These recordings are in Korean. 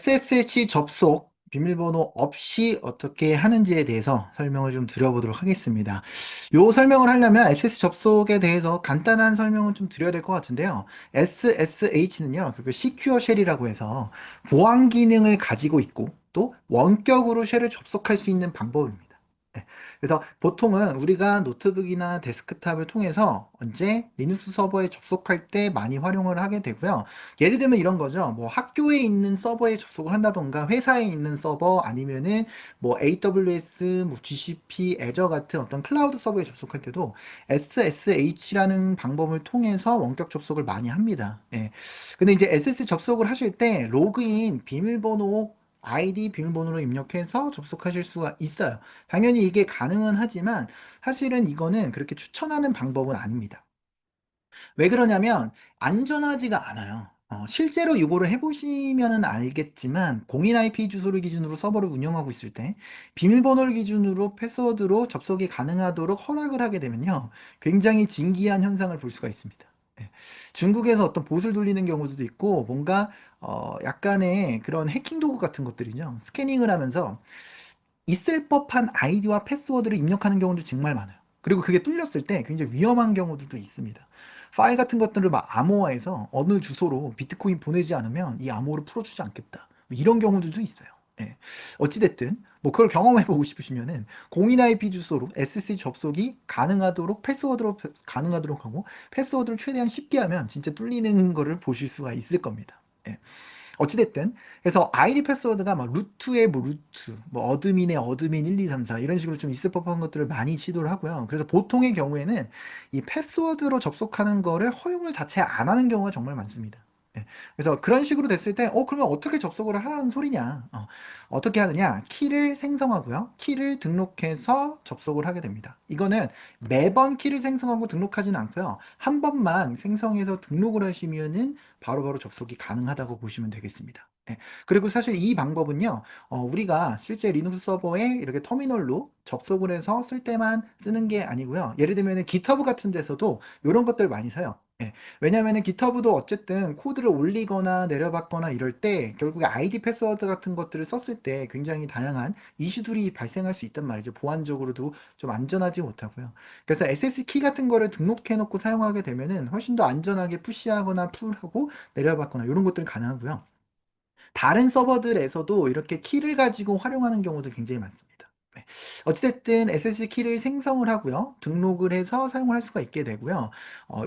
SSH 접속 비밀번호 없이 어떻게 하는지에 대해서 설명을 좀 드려보도록 하겠습니다. 요 설명을 하려면 SS 접속에 대해서 간단한 설명을 좀 드려야 될 것 같은데요. SSH는요, 그리고 Secure Shell이라고 해서 보안 기능을 가지고 있고 또 원격으로 쉘을 접속할 수 있는 방법입니다. 네. 그래서 보통은 우리가 노트북이나 데스크탑을 통해서 언제 리눅스 서버에 접속할 때 많이 활용을 하게 되고요. 예를 들면 이런 거죠. 뭐 학교에 있는 서버에 접속을 한다던가 회사에 있는 서버 아니면은 뭐 AWS, 뭐 GCP, 애저 같은 어떤 클라우드 서버에 접속할 때도 SSH라는 방법을 통해서 원격 접속을 많이 합니다. 예. 근데 이제 SS 접속을 하실 때 로그인 비밀번호 아이디 비밀번호로 입력해서 접속하실 수가 있어요. 당연히 이게 가능은 하지만 사실은 이거는 그렇게 추천하는 방법은 아닙니다. 왜 그러냐면 안전하지가 않아요. 실제로 이거를 해보시면은 알겠지만 공인 IP 주소를 기준으로 서버를 운영하고 있을 때 비밀번호를 기준으로 패스워드로 접속이 가능하도록 허락을 하게 되면요, 굉장히 진기한 현상을 볼 수가 있습니다. 예. 중국에서 어떤 봇을 돌리는 경우도 있고 뭔가 약간의 그런 해킹 도구 같은 것들이죠. 스캐닝을 하면서 있을 법한 아이디와 패스워드를 입력하는 경우도 정말 많아요. 그리고 그게 뚫렸을 때 굉장히 위험한 경우들도 있습니다. 파일 같은 것들을 막 암호화해서 어느 주소로 비트코인 보내지 않으면 이 암호를 풀어주지 않겠다, 뭐 이런 경우들도 있어요. 예. 어찌됐든 뭐 그걸 경험해보고 싶으시면은 공인 IP 주소로 SSH 접속이 가능하도록 패스워드로 가능하도록 하고 패스워드를 최대한 쉽게 하면 진짜 뚫리는 거를 보실 수가 있을 겁니다. 예. 어찌됐든 그래서 아이디 패스워드가 막 루트의 뭐 루트, 뭐 어드민의 어드민 1, 2, 3, 4 이런 식으로 좀 있을 법한 것들을 많이 시도를 하고요. 그래서 보통의 경우에는 이 패스워드로 접속하는 거를 허용을 자체 안 하는 경우가 정말 많습니다. 예. 그래서 그런 식으로 됐을 때, 그러면 어떻게 접속을 하라는 소리냐? 어떻게 하느냐? 키를 생성하고요. 키를 등록해서 접속을 하게 됩니다. 이거는 매번 키를 생성하고 등록하지는 않고요. 한 번만 생성해서 등록을 하시면은 바로바로 접속이 가능하다고 보시면 되겠습니다. 예. 그리고 사실 이 방법은요, 우리가 실제 리눅스 서버에 이렇게 터미널로 접속을 해서 쓸 때만 쓰는 게 아니고요. 예를 들면 GitHub 같은 데서도 이런 것들 많이 사요. 예. 왜냐하면 GitHub도 어쨌든 코드를 올리거나 내려받거나 이럴 때 결국에 아이디 패스워드 같은 것들을 썼을 때 굉장히 다양한 이슈들이 발생할 수 있단 말이죠. 보안적으로도 좀 안전하지 못하고요. 그래서 SS 키 같은 거를 등록해 놓고 사용하게 되면은 훨씬 더 안전하게 푸시하거나 풀하고 내려받거나 이런 것들이 가능하고요. 다른 서버들에서도 이렇게 키를 가지고 활용하는 경우도 굉장히 많습니다. 네. 어찌됐든 SSH 키를 생성을 하고요. 등록을 해서 사용을 할 수가 있게 되고요.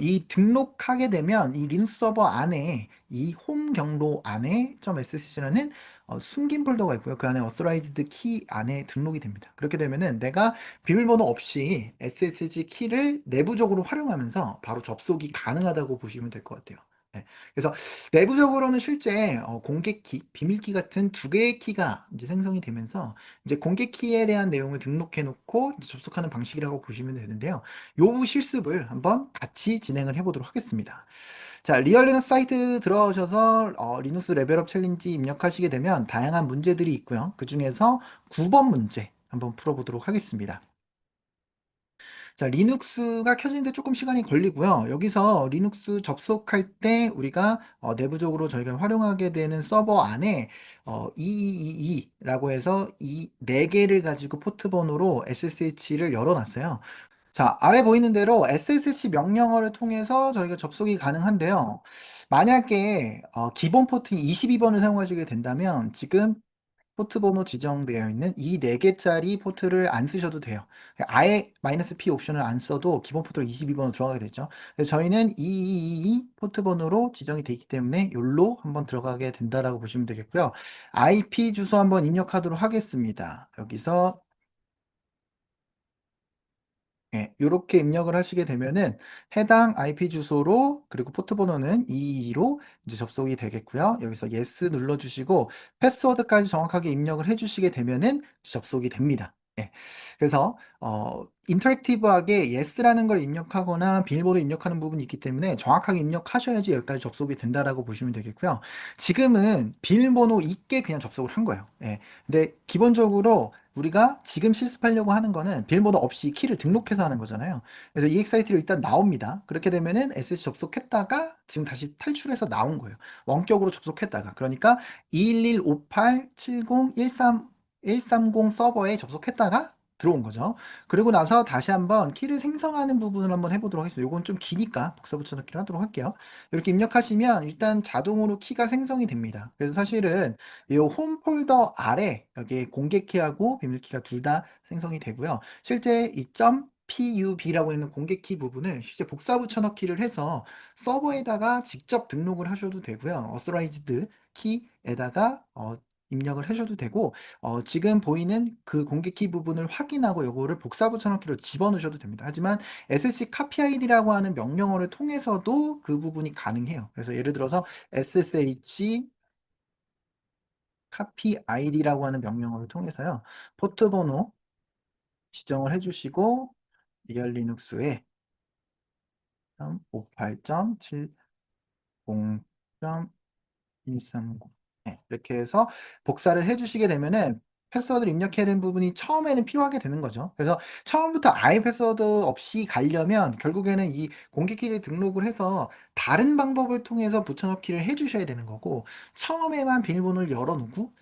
이 등록하게 되면 이 리눅스 서버 안에 이 홈 경로 안에 .ssh라는 숨긴 폴더가 있고요. 그 안에 authorized 키 안에 등록이 됩니다. 그렇게 되면은 내가 비밀번호 없이 SSH 키를 내부적으로 활용하면서 바로 접속이 가능하다고 보시면 될 것 같아요. 네. 그래서 내부적으로는 실제 공개키, 비밀키 같은 두 개의 키가 이제 생성이 되면서 이제 공개키에 대한 내용을 등록해 놓고 접속하는 방식이라고 보시면 되는데요. 요 실습을 한번 같이 진행을 해보도록 하겠습니다. 자, 리얼 리눅스 사이트 들어오셔서 리눅스 레벨업 챌린지 입력하시게 되면 다양한 문제들이 있고요. 그 중에서 9번 문제 한번 풀어보도록 하겠습니다. 자, 리눅스가 켜지는데 조금 시간이 걸리고요. 여기서 리눅스 접속할 때 우리가 내부적으로 저희가 활용하게 되는 서버 안에 2222라고 해서 이 4개를 가지고 포트 번호로 SSH를 열어놨어요. 자, 아래 보이는 대로 SSH 명령어를 통해서 저희가 접속이 가능한데요. 만약에 기본 포트인 22번을 사용하시게 된다면 지금 포트 번호 지정되어 있는 이 4개짜리 포트를 안 쓰셔도 돼요. 아예 -P 옵션을 안 써도 기본 포트로 22번으로 들어가게 되죠. 그래서 저희는 2222 포트 번호로 지정이 되어 있기 때문에 여기로 한번 들어가게 된다라고 보시면 되겠고요. IP 주소 한번 입력하도록 하겠습니다. 여기서 이렇게 입력을 하시게 되면은 해당 IP 주소로 그리고 포트 번호는 222로 이제 접속이 되겠고요. 여기서 yes 눌러주시고 패스워드까지 정확하게 입력을 해주시게 되면은 접속이 됩니다. 예. 그래서 인터랙티브하게 yes라는 걸 입력하거나 비밀번호 입력하는 부분이 있기 때문에 정확하게 입력하셔야지 여기까지 접속이 된다라고 보시면 되겠고요. 지금은 비밀번호 있게 그냥 접속을 한 거예요. 예. 근데 기본적으로 우리가 지금 실습하려고 하는 거는 비밀번호 없이 키를 등록해서 하는 거잖아요. 그래서 EXIT로 일단 나옵니다. 그렇게 되면은 SSH 접속했다가 지금 다시 탈출해서 나온 거예요. 원격으로 접속했다가. 그러니까 211587013 서버에 접속했다가 들어온 거죠. 그리고 나서 다시 한번 키를 생성하는 부분을 한번 해보도록 하겠습니다. 이건 좀 기니까 복사 붙여넣기를 하도록 할게요. 이렇게 입력하시면 일단 자동으로 키가 생성이 됩니다. 그래서 사실은 이 홈 폴더 아래 여기 공개 키하고 비밀 키가 둘 다 생성이 되고요. 실제 이 .pub라고 있는 공개 키 부분을 실제 복사 붙여넣기를 해서 서버에다가 직접 등록을 하셔도 되고요. authorized 키에다가 입력을 하셔도 되고 지금 보이는 그 공개키 부분을 확인하고 요거를 복사 붙여넣기로 집어넣으셔도 됩니다. 하지만 SSH copy id라고 하는 명령어를 통해서도 그 부분이 가능해요. 그래서 예를 들어서 SSH copy id라고 하는 명령어를 통해서요. 포트 번호 지정을 해주시고 리얼 리눅스에 58.70.130 네, 이렇게 해서 복사를 해주시게 되면은 패스워드를 입력해야 되는 부분이 처음에는 필요하게 되는 거죠. 그래서 처음부터 아예 패스워드 없이 가려면 결국에는 이 공개키를 등록을 해서 다른 방법을 통해서 붙여넣기를 해주셔야 되는 거고 처음에만 비밀번호를 열어놓고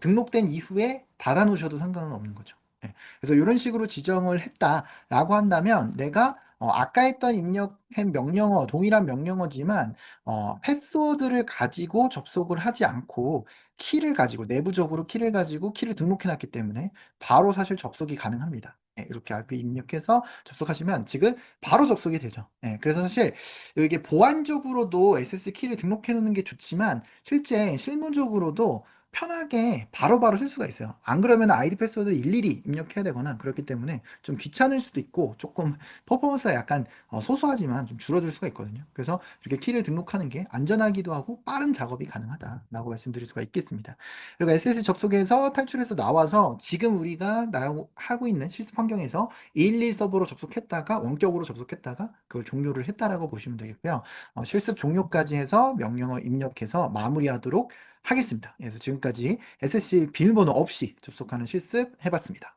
등록된 이후에 닫아놓으셔도 상관은 없는 거죠. 네, 그래서 이런 식으로 지정을 했다라고 한다면 내가 아까 했던 입력한 명령어 동일한 명령어지만 패스워드를 가지고 접속을 하지 않고 키를 가지고 내부적으로 키를 가지고 키를 등록해 놨기 때문에 바로 사실 접속이 가능합니다. 예, 이렇게 IP 입력해서 접속하시면 지금 바로 접속이 되죠. 예, 그래서 사실 이게 보안적으로도 SS 키를 등록해 놓는 게 좋지만 실제 실무적으로도 편하게 바로바로 쓸 수가 있어요. 안 그러면 아이디 패스워드를 일일이 입력해야 되거나 그렇기 때문에 좀 귀찮을 수도 있고 조금 퍼포먼스가 약간 소소하지만 좀 줄어들 수가 있거든요. 그래서 이렇게 키를 등록하는 게 안전하기도 하고 빠른 작업이 가능하다라고 말씀드릴 수가 있겠습니다. 그리고 SS 접속해서 탈출해서 나와서 지금 우리가 하고 있는 실습 환경에서 211 서버로 접속했다가 원격으로 접속했다가 그걸 종료를 했다라고 보시면 되겠고요. 실습 종료까지 해서 명령어 입력해서 마무리하도록 하겠습니다. 그래서 지금까지 SSH 비밀번호 없이 접속하는 실습 해봤습니다.